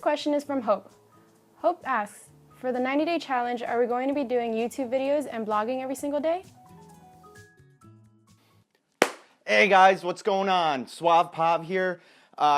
first question is from Hope. Hope asks, for the 90-day challenge, are we going to be doing YouTube videos and blogging every single day? Hey guys, what's going on? Suave Pav here.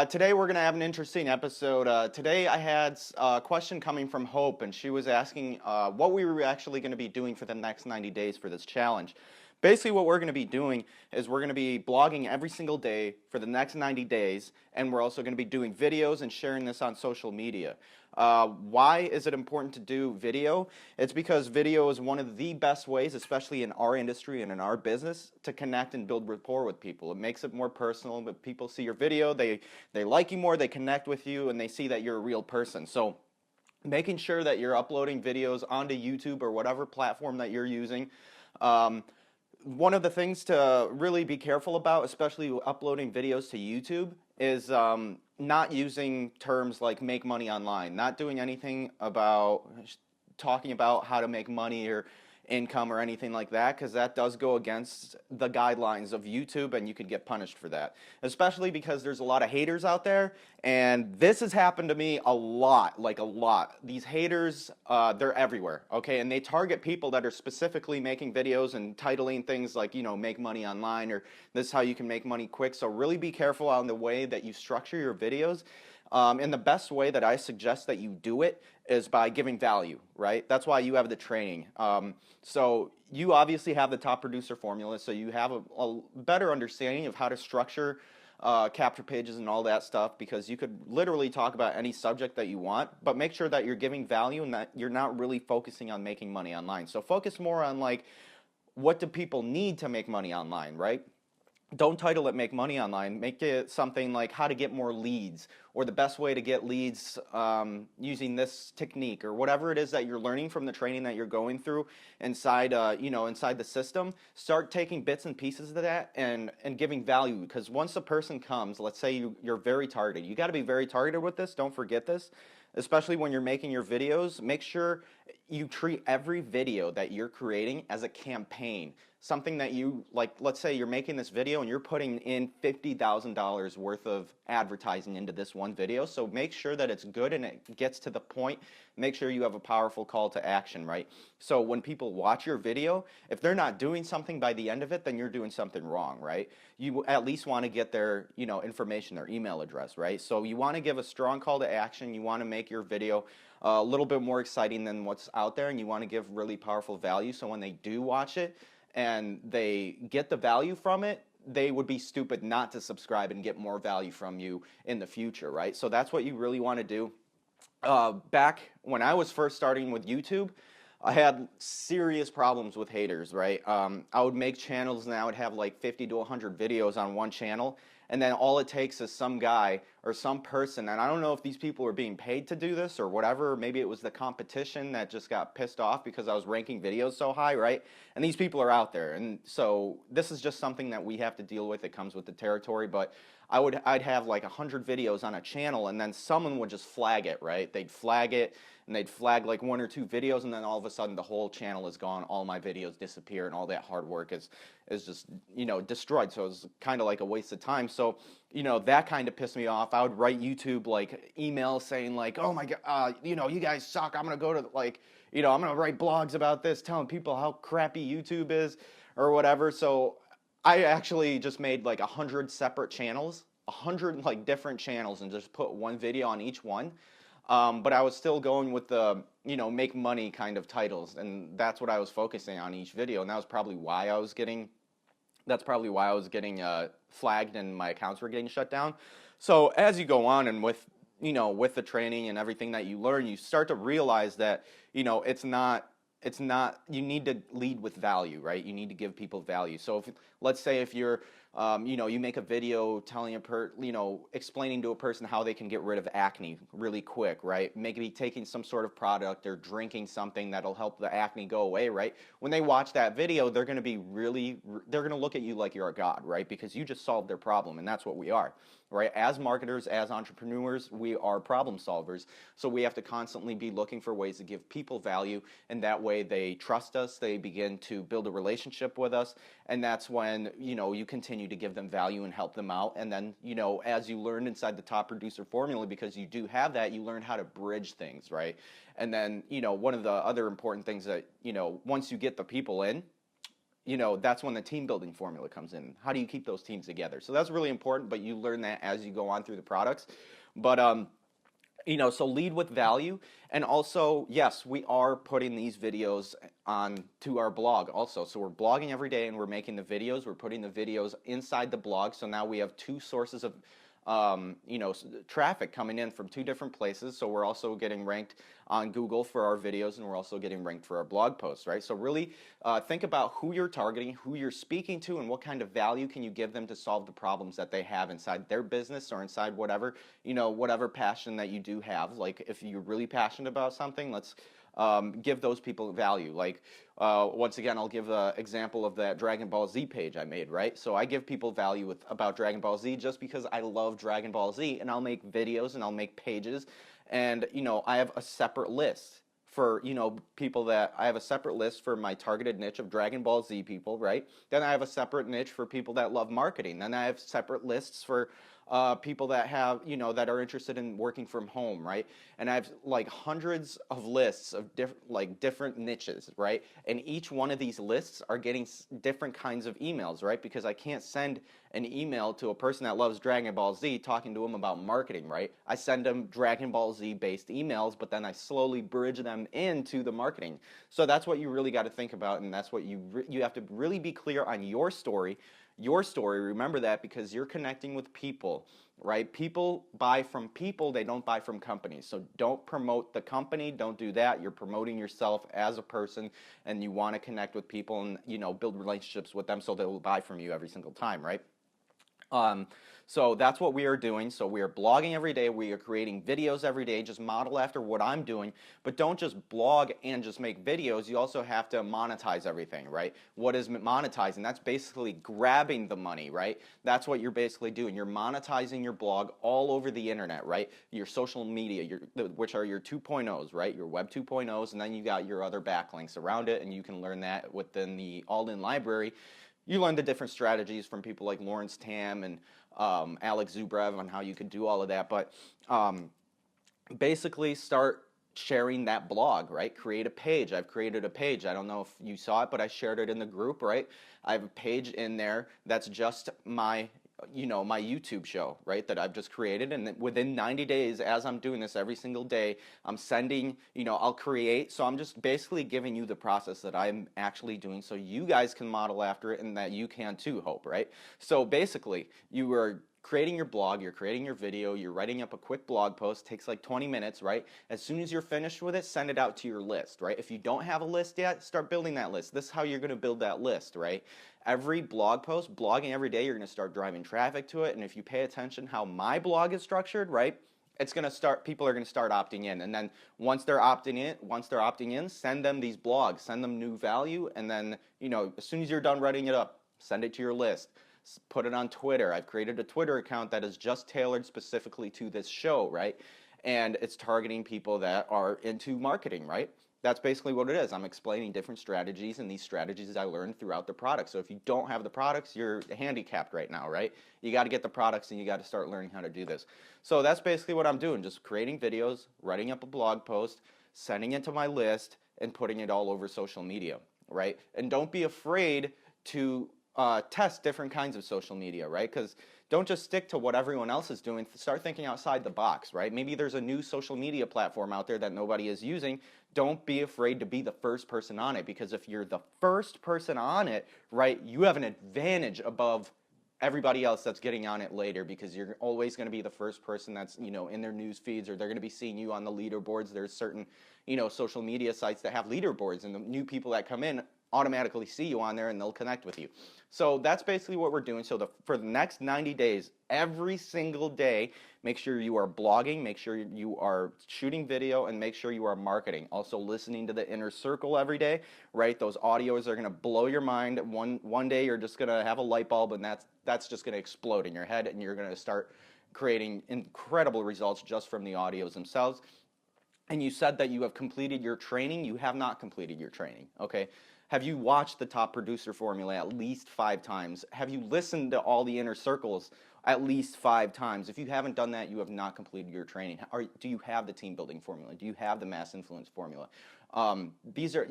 Today we're going to have an interesting episode. Today I had a question coming from Hope, and she was asking what we were actually going to be doing for the next 90 days for this challenge. Basically what we're going to be doing is we're going to be blogging every single day for the next 90 days, and we're also going to be doing videos and sharing this on social media. Why is it important to do video? It's because video is one of the best ways, especially in our industry and in our business, to connect and build rapport with people. It makes it more personal. When people see your video, they like you more, they connect with you, and they see that you're a real person. So making sure that you're uploading videos onto YouTube or whatever platform that you're using. One of the things to really be careful about, especially uploading videos to YouTube, is not using terms like make money online, not doing anything about talking about how to make money or income or anything like that, because that does go against the guidelines of YouTube and you could get punished for that, especially because there's a lot of haters out there, and this has happened to me a lot, like a lot. These haters, they're everywhere, okay, and they target people that are specifically making videos and titling things like, you know, make money online or this is how you can make money quick. So really be careful on the way that you structure your videos. And the best way that I suggest that you do it is by giving value, right? That's why you have the training. So you obviously have the top producer formula, so you have a better understanding of how to structure capture pages and all that stuff, because you could literally talk about any subject that you want, but make sure that you're giving value and that you're not really focusing on making money online. So focus more on like, what do people need to make money online, right? Don't title it make money online. Make it something like how to get more leads, or the best way to get leads using this technique, or whatever it is that you're learning from the training that you're going through inside inside the system. Start taking bits and pieces of that and giving value, because once a person comes, let's say you're very targeted. You got to be very targeted with this. Don't forget this, especially when you're making your videos. Make sure you treat every video that you're creating as a campaign. Something that you, like, let's say you're making this video and you're putting in $50,000 worth of advertising into this one video. So make sure that it's good and it gets to the point. Make sure you have a powerful call to action, right? So when people watch your video, if they're not doing something by the end of it, then you're doing something wrong, right? You at least want to get their, information, their email address, right? So you want to give a strong call to action. You want to make your video a little bit more exciting than what's out there, and you want to give really powerful value, so when they do watch it and they get the value from it, they would be stupid not to subscribe and get more value from you in the future, right? So that's what you really want to do. Back when I was first starting with YouTube, I had serious problems with haters, right? I would make channels and I would have like 50 to 100 videos on one channel, and then all it takes is some guy or some person, and I don't know if these people were being paid to do this or whatever. Maybe it was the competition that just got pissed off because I was ranking videos so high, right? And these people are out there, and so this is just something that we have to deal with. It comes with the territory. But I'd have like 100 videos on a channel, and then someone would just flag it, right? They'd flag it, and they'd flag like 1 or 2 videos, and then all of a sudden the whole channel is gone, all my videos disappear, and all that hard work is just, destroyed. So it was kind of like a waste of time. So, that kind of pissed me off. I would write YouTube like emails saying like, oh my God, you guys suck. I'm going to go to I'm going to write blogs about this, telling people how crappy YouTube is or whatever. So I actually just made like 100 separate channels, 100 like different channels, and just put one video on each one. But I was still going with the, make money kind of titles, and that's what I was focusing on each video, and that was probably why I was getting flagged and my accounts were getting shut down. So as you go on and with the training and everything that you learn, you start to realize that, it's not, you need to lead with value, right? You need to give people value. So let's say if you're, you make a video telling explaining to a person how they can get rid of acne really quick, right? Maybe taking some sort of product or drinking something that'll help the acne go away, right? When they watch that video, they're going to look at you like you're a god, right? Because you just solved their problem, and that's what we are, right? As marketers, as entrepreneurs, we are problem solvers. So we have to constantly be looking for ways to give people value, and that way they trust us, they begin to build a relationship with us, and that's when, you continue continue to give them value and help them out. And then, you know, as you learned inside the top producer formula, because you do have that, you learn how to bridge things, right? And then, you know, one of the other important things that, you know, once you get the people in, you know, that's when the team building formula comes in. How do you keep those teams together? So that's really important, but you learn that as you go on through the products. But you know, so lead with value. And also, yes, we are putting these videos on to our blog also. So we're blogging every day and we're making the videos. We're putting the videos inside the blog. So now we have two sources of you know, traffic coming in from two different places. So we're also getting ranked on Google for our videos, and we're also getting ranked for our blog posts, right? So really think about who you're targeting, who you're speaking to, and what kind of value can you give them to solve the problems that they have inside their business or inside whatever, you know, whatever passion that you do have. Like if you're really passionate about something, let's give those people value. Like once again, I'll give an example of that Dragon Ball Z page I made, right? So I give people value about Dragon Ball Z just because I love Dragon Ball Z, and I'll make videos and I'll make pages, and you know, I have a separate list for, you know, people that I have a separate list for my targeted niche of Dragon Ball Z people, right? Then I have a separate niche for people that love marketing. Then I have separate lists for people that have, you know, that are interested in working from home, right? And I have like hundreds of lists of different niches, right? And each one of these lists are getting different kinds of emails, right? Because I can't send an email to a person that loves Dragon Ball Z talking to them about marketing, right? I send them Dragon Ball Z based emails, but then I slowly bridge them into the marketing. So that's what you really got to think about, and that's what you have to really be clear on your story. Your story, remember that, because you're connecting with people, right? People buy from people, they don't buy from companies. So don't promote the company, don't do that. You're promoting yourself as a person, and you want to connect with people and, you know, build relationships with them so they will buy from you every single time, right? So that's what we are doing. So we are blogging every day. We are creating videos every day. Just model after what I'm doing. But don't just blog and just make videos. You also have to monetize everything, right? What is monetizing? That's basically grabbing the money, right? That's what you're basically doing. You're monetizing your blog all over the internet, right? Your social media, which are your 2.0s, right? Your web 2.0s, and then you got your other backlinks around it, and you can learn that within the All-In library. You learn the different strategies from people like Lawrence Tam and Alex Zubrev on how you can do all of that. But basically start sharing that blog, right? Create a page. I've created a page. I don't know if you saw it, but I shared it in the group, right? I have a page in there that's just my, you know, my YouTube show, right, that I've just created. And within 90 days, as I'm doing this every single day, I'm sending, you know, I'll create. So I'm just basically giving you the process that I'm actually doing so you guys can model after it, and that you can too, Hope, right? So basically, you are creating your blog, you're creating your video, you're writing up a quick blog post, takes like 20 minutes, right? As soon as you're finished with it, send it out to your list, right? If you don't have a list yet, start building that list. This is how you're going to build that list, right? Every blog post, blogging every day, you're going to start driving traffic to it. And if you pay attention how my blog is structured, right, it's going to start, people are going to start opting in. And then once they're opting in, send them these blogs, send them new value. And then, you know, as soon as you're done writing it up, send it to your list. Put it on Twitter. I've created a Twitter account that is just tailored specifically to this show, right? And it's targeting people that are into marketing, right? That's basically what it is. I'm explaining different strategies, and these strategies I learned throughout the product. So if you don't have the products, you're handicapped right now, right? You got to get the products, and you got to start learning how to do this. So that's basically what I'm doing, just creating videos, writing up a blog post, sending it to my list, and putting it all over social media, right? And don't be afraid to test different kinds of social media, right? Because don't just stick to what everyone else is doing. Start thinking outside the box, right? Maybe there's a new social media platform out there that nobody is using. Don't be afraid to be the first person on it, because if you're the first person on it, right, you have an advantage above everybody else that's getting on it later, because you're always going to be the first person that's, you know, in their news feeds, or they're going to be seeing you on the leaderboards. There's certain, you know, social media sites that have leaderboards, and the new people that come in automatically see you on there, and they'll connect with you. So that's basically what we're doing. So for the next 90 days, every single day, make sure you are blogging, make sure you are shooting video, and make sure you are marketing. Also listening to the Inner Circle every day, right? Those audios are going to blow your mind. One day you're just going to have a light bulb, and that's just going to explode in your head, and you're going to start creating incredible results just from the audios themselves. And you said that you have completed your training. You have not completed your training, okay? Have you watched the Top Producer Formula at least 5 times? Have you listened to all the inner circles at least 5 times? If you haven't done that, you have not completed your training. Do you have the team building formula? Do you have the mass influence formula? These are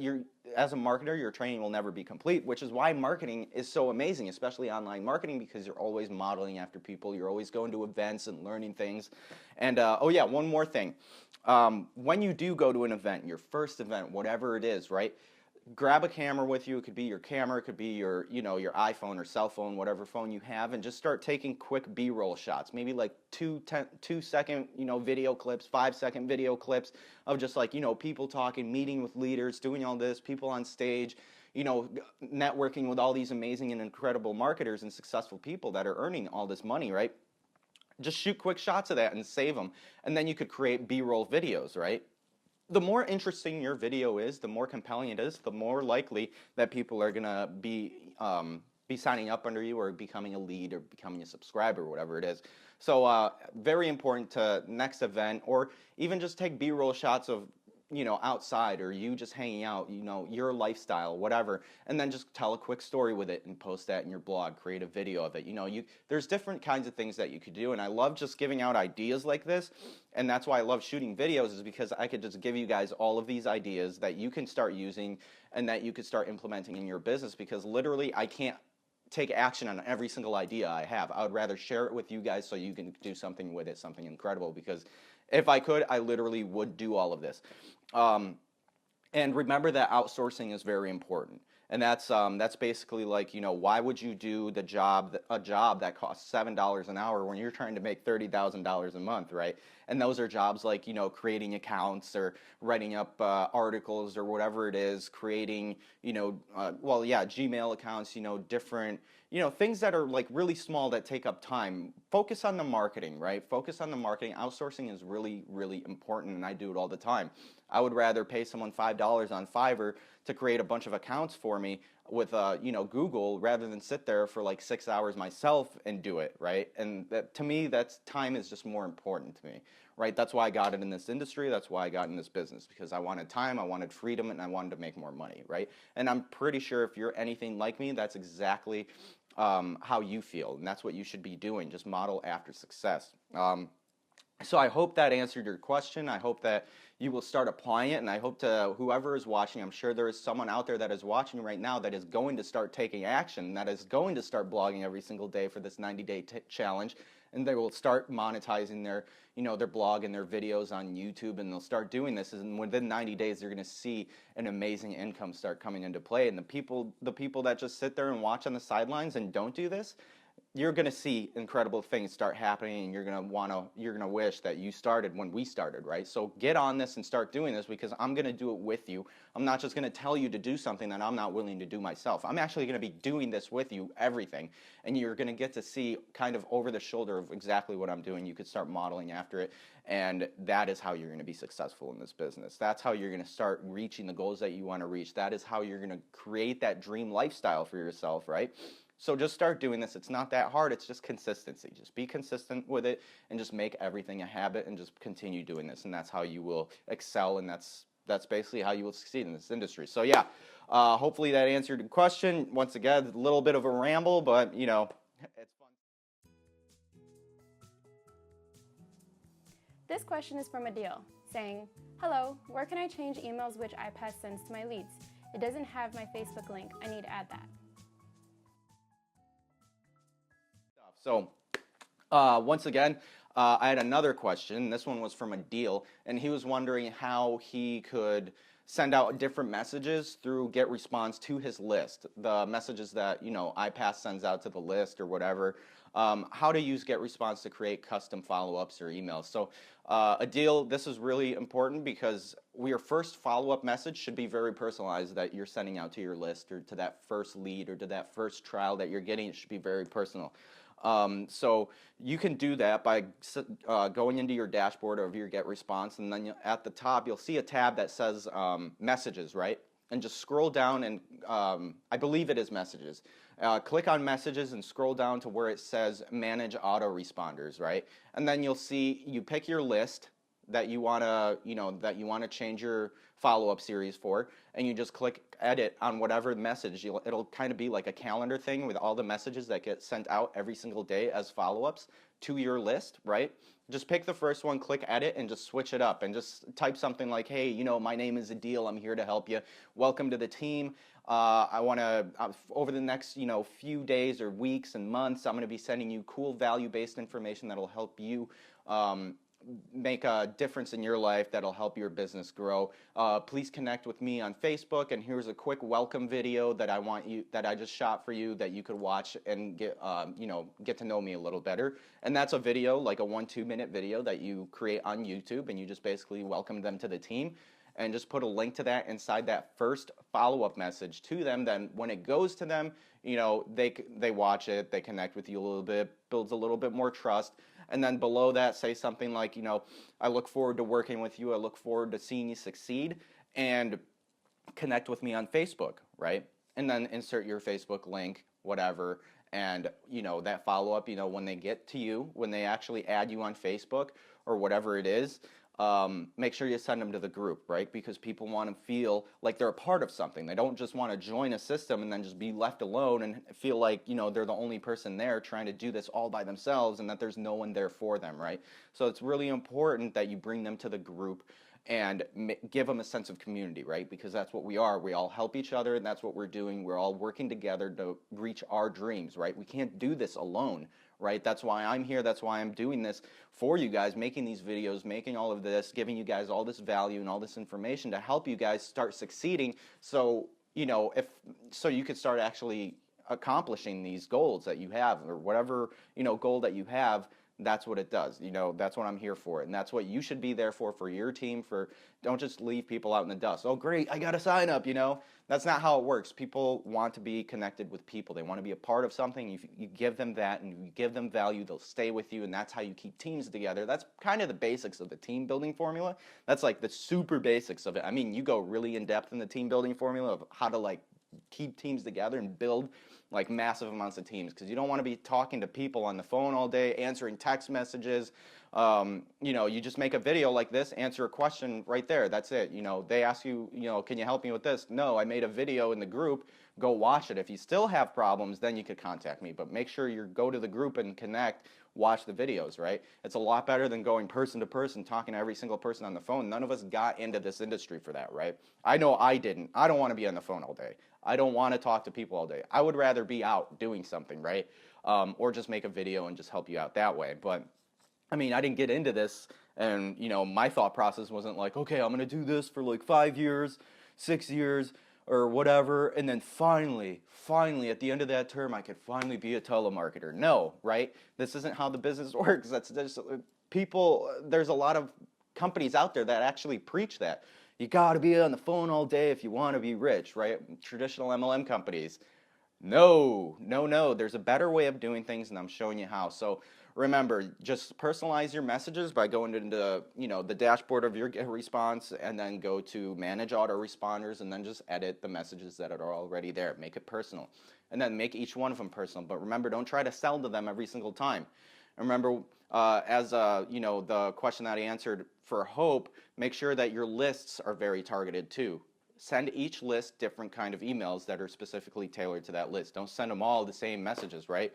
as a marketer, your training will never be complete, which is why marketing is so amazing, especially online marketing, because you're always modeling after people. You're always going to events and learning things. And oh yeah, one more thing. When you do go to an event, your first event, whatever it is, right? Grab a camera with you. It could be your camera, it could be your, your iPhone or cell phone, whatever phone you have, and just start taking quick B-roll shots. Maybe like 2-second, video clips, 5-second video clips of just like, people talking, meeting with leaders, doing all this, people on stage, networking with all these amazing and incredible marketers and successful people that are earning all this money, right? Just shoot quick shots of that and save them, and then you could create B-roll videos, right? The more interesting your video is, the more compelling it is, the more likely that people are gonna be signing up under you or becoming a lead or becoming a subscriber, whatever it is. So very important to next event, or even just take B-roll shots of outside, or you just hanging out, your lifestyle, whatever, and then just tell a quick story with it and post that in your blog, create a video of it. There's different kinds of things that you could do, and I love just giving out ideas like this, and that's why I love shooting videos, is because I could just give you guys all of these ideas that you can start using and that you could start implementing in your business, because literally I can't take action on every single idea I have. I would rather share it with you guys so you can do something with it, something incredible, because if I could, I literally would do all of this. And remember that outsourcing is very important. And that's basically like, why would you do a job that costs $7 an hour when you're trying to make $30,000 a month, right? And those are jobs like, creating accounts or writing up articles or whatever it is, creating, Gmail accounts, different, things that are like really small that take up time. Focus on the marketing, right? Focus on the marketing. Outsourcing is really, really important, and I do it all the time. I would rather pay someone $5 on Fiverr to create a bunch of accounts for me with Google, rather than sit there for like 6 hours myself and do it, right? And that, to me, time is just more important to me, right? That's why I got it in this industry. That's why I got in this business, because I wanted time, I wanted freedom, and I wanted to make more money, right? And I'm pretty sure if you're anything like me, that's exactly how you feel, and that's what you should be doing. Just model after success. So I hope that answered your question. I hope that you will start applying it, and I hope to whoever is watching, I'm sure there is someone out there that is watching right now that is going to start taking action, that is going to start blogging every single day for this 90-day challenge, and they will start monetizing their blog and their videos on YouTube, and they'll start doing this, and within 90 days they're going to see an amazing income start coming into play. And the people that just sit there and watch on the sidelines and don't do this, you're going to see incredible things start happening, and you're going to wish that you started when we started, right? So get on this and start doing this, because I'm going to do it with you. I'm not just going to tell you to do something that I'm not willing to do myself. I'm actually going to be doing this with you, everything, and you're going to get to see kind of over the shoulder of exactly what I'm doing. You could start modeling after it, and that is how you're going to be successful in this business. That's how you're going to start reaching the goals that you want to reach. That is how you're going to create that dream lifestyle for yourself, right? So just start doing this. It's not that hard. It's just consistency. Just be consistent with it, and just make everything a habit, and just continue doing this. And that's how you will excel, and that's basically how you will succeed in this industry. So yeah, hopefully that answered your question. Once again, a little bit of a ramble, but it's fun. This question is from Adil, saying, "Hello, where can I change emails which iPass sends to my leads? It doesn't have my Facebook link. I need to add that." So once again, I had another question. This one was from Adil, and he was wondering how he could send out different messages through GetResponse to his list, the messages that iPass sends out to the list or whatever. How to use GetResponse to create custom follow-ups or emails. So Adil, this is really important, because your first follow-up message should be very personalized, that you're sending out to your list, or to that first lead, or to that first trial that you're getting. It should be very personal. So you can do that by going into your dashboard of your GetResponse, and then at the top you'll see a tab that says messages, right? And just scroll down, and I believe it is messages. Click on messages and scroll down to where it says manage autoresponders, right? And then you'll see, you pick your list that you want to, change your follow-up series for, and you just click edit on whatever message. It'll kind of be like a calendar thing with all the messages that get sent out every single day as follow-ups to your list, right? Just pick the first one, click edit, and just switch it up, and just type something like, hey, my name is Adil, I'm here to help you. Welcome to the team. I want to, over the next, few days or weeks and months, I'm going to be sending you cool value-based information that'll help you make a difference in your life, that'll help your business grow. Please connect with me on Facebook, and here's a quick welcome video that I just shot for you that you could watch and get to know me a little better. And that's a video, like a 1-2 minute video that you create on YouTube, and you just basically welcome them to the team and just put a link to that inside that first follow-up message to them. Then when it goes to them, they watch it, they connect with you a little bit, builds a little bit more trust. And then below that, say something like, I look forward to working with you. I look forward to seeing you succeed, and connect with me on Facebook, right? And then insert your Facebook link, whatever. And, that follow-up, when they get to you, when they actually add you on Facebook or whatever it is, make sure you send them to the group, right? Because people want to feel like they're a part of something. They don't just want to join a system and then just be left alone and feel like, they're the only person there trying to do this all by themselves, and that there's no one there for them, right? So it's really important that you bring them to the group and give them a sense of community, right? Because that's what we are. We all help each other, and that's what we're doing. We're all working together to reach our dreams, right? We can't do this alone, right? That's why I'm here. That's why I'm doing this for you guys, making these videos, making all of this, giving you guys all this value and all this information to help you guys start succeeding. So, so you could start actually accomplishing these goals that you have, or whatever, goal that you have. That's what it does. That's what I'm here for. And that's what you should be there for your team. Don't just leave people out in the dust. Oh, great, I got to sign up, That's not how it works. People want to be connected with people. They want to be a part of something. You give them that, and you give them value, they'll stay with you, and that's how you keep teams together. That's kind of the basics of the team building formula. That's like the super basics of it. I mean, you go really in depth in the team building formula of how to keep teams together and build massive amounts of teams, because you don't want to be talking to people on the phone all day, answering text messages. You just make a video like this, answer a question right there. That's it. They ask you, can you help me with this? No, I made a video in the group. Go watch it. If you still have problems, then you could contact me. But make sure you go to the group and connect, watch the videos, right? It's a lot better than going person to person, talking to every single person on the phone. None of us got into this industry for that, right? I know I didn't. I don't want to be on the phone all day. I don't want to talk to people all day. I would rather be out doing something, right? Or just make a video and just help you out that way. But I mean, I didn't get into this, and my thought process wasn't like, okay, I'm going to do this for 5 years, 6 years, or whatever, and then finally, at the end of that term, I could finally be a telemarketer. No, right? This isn't how the business works. That's just people. There's a lot of companies out there that actually preach that. You got to be on the phone all day if you want to be rich, right? Traditional MLM companies. No. There's a better way of doing things, and I'm showing you how. So remember, just personalize your messages by going into the dashboard of your GetResponse, and then go to Manage Autoresponders, and then just edit the messages that are already there. Make it personal, and then make each one of them personal. But remember, don't try to sell to them every single time. Remember, the question that I answered for Hope, make sure that your lists are very targeted too. Send each list different kind of emails that are specifically tailored to that list. Don't send them all the same messages, right?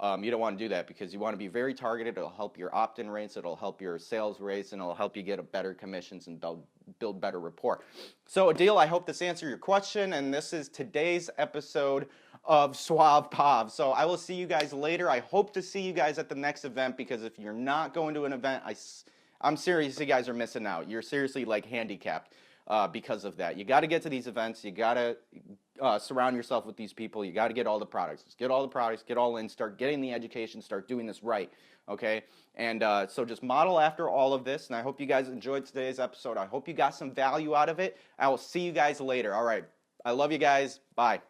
You don't want to do that, because you want to be very targeted. It'll help your opt-in rates, it'll help your sales rates, and it'll help you get better commissions and build better rapport. So Adil, I hope this answered your question, and this is today's episode of Suave Pav. So I will see you guys later. I hope to see you guys at the next event, because if you're not going to an event, I'm serious, you guys are missing out. You're seriously handicapped because of that. You got to get to these events. You got to surround yourself with these people. You got to get all the products. Just get all the products, get all in, start getting the education, start doing this right, okay? And so just model after all of this, and I hope you guys enjoyed today's episode. I hope you got some value out of it. I will see you guys later. All right. I love you guys. Bye.